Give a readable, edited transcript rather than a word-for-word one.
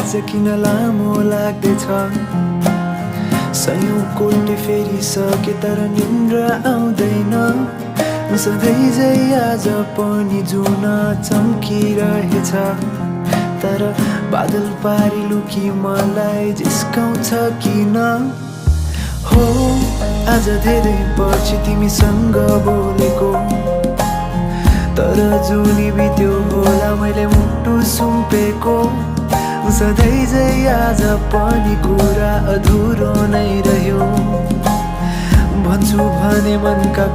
आज किन लामो लाग्दैछ सयौं कोल्टे फेरिसके तर निन्द्रा आउँदैन सधैँ झै आज पनि जुन चम्किरहेछ तर बादल पारी लुकी मलाई जिस्काउँछ किन हो आज धेरै पछि तिमीसँग बोलेको तर जुनी बित्यो होला मैले मुटु सुम्पेको सधैँ झै आज पनि कुरा अधुरो नै रह्यो भन्छु भने मनका